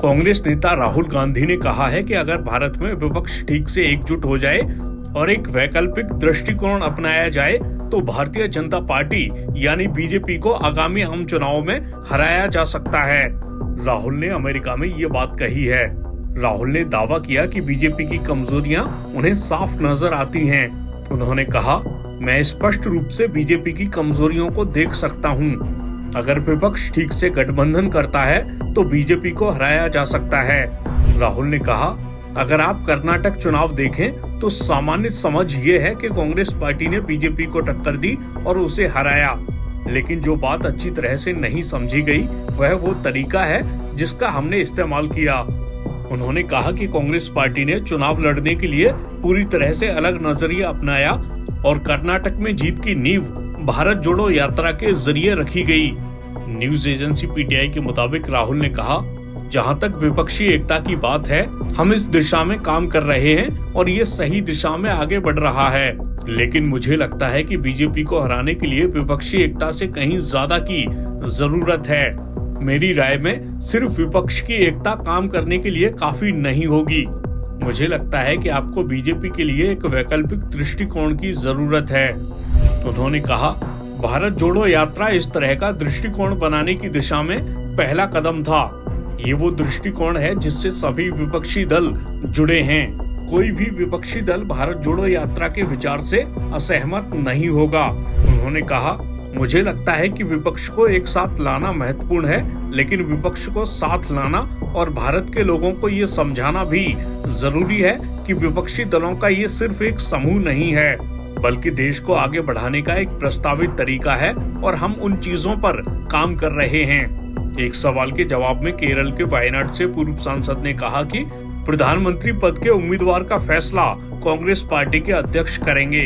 कांग्रेस नेता राहुल गांधी ने कहा है कि अगर भारत में विपक्ष ठीक से एकजुट हो जाए और एक वैकल्पिक दृष्टिकोण अपनाया जाए तो भारतीय जनता पार्टी यानी बीजेपी को आगामी आम चुनाव में हराया जा सकता है। राहुल ने अमेरिका में ये बात कही है। राहुल ने दावा किया कि बीजेपी की कमजोरियां उन्हें साफ नजर आती हैं। उन्होंने कहा, मैं स्पष्ट रूप से बीजेपी की कमजोरियों को देख सकता हूं। अगर विपक्ष ठीक से गठबंधन करता है तो बीजेपी को हराया जा सकता है। राहुल ने कहा, अगर आप कर्नाटक चुनाव देखें तो सामान्य समझ ये है कि कांग्रेस पार्टी ने बीजेपी को टक्कर दी और उसे हराया, लेकिन जो बात अच्छी तरह से नहीं समझी गई वह वो तरीका है जिसका हमने इस्तेमाल किया। उन्होंने कहा कि कांग्रेस पार्टी ने चुनाव लड़ने के लिए पूरी तरह से अलग नजरिया अपनाया और कर्नाटक में जीत की नींव भारत जोड़ो यात्रा के जरिए रखी गई। न्यूज एजेंसी पीटीआई के मुताबिक राहुल ने कहा, जहां तक विपक्षी एकता की बात है, हम इस दिशा में काम कर रहे हैं और ये सही दिशा में आगे बढ़ रहा है, लेकिन मुझे लगता है कि बीजेपी को हराने के लिए विपक्षी एकता से कहीं ज्यादा की जरूरत है। मेरी राय में सिर्फ विपक्ष की एकता काम करने के लिए काफी नहीं होगी। मुझे लगता है कि आपको बीजेपी के लिए एक वैकल्पिक दृष्टिकोण की जरूरत है। उन्होंने कहा, भारत जोड़ो यात्रा इस तरह का दृष्टिकोण बनाने की दिशा में पहला कदम था। ये वो दृष्टिकोण है जिससे सभी विपक्षी दल जुड़े हैं। कोई भी विपक्षी दल भारत जोड़ो यात्रा के विचार से असहमत नहीं होगा। उन्होंने कहा, मुझे लगता है कि विपक्ष को एक साथ लाना महत्वपूर्ण है, लेकिन विपक्ष को साथ लाना और भारत के लोगों को ये समझाना भी जरूरी है कि विपक्षी दलों का ये सिर्फ एक समूह नहीं है, बल्कि देश को आगे बढ़ाने का एक प्रस्तावित तरीका है और हम उन चीजों पर काम कर रहे हैं। एक सवाल के जवाब में केरल के वायनाड से पूर्व सांसद ने कहा कि प्रधानमंत्री पद के उम्मीदवार का फैसला कांग्रेस पार्टी के अध्यक्ष करेंगे।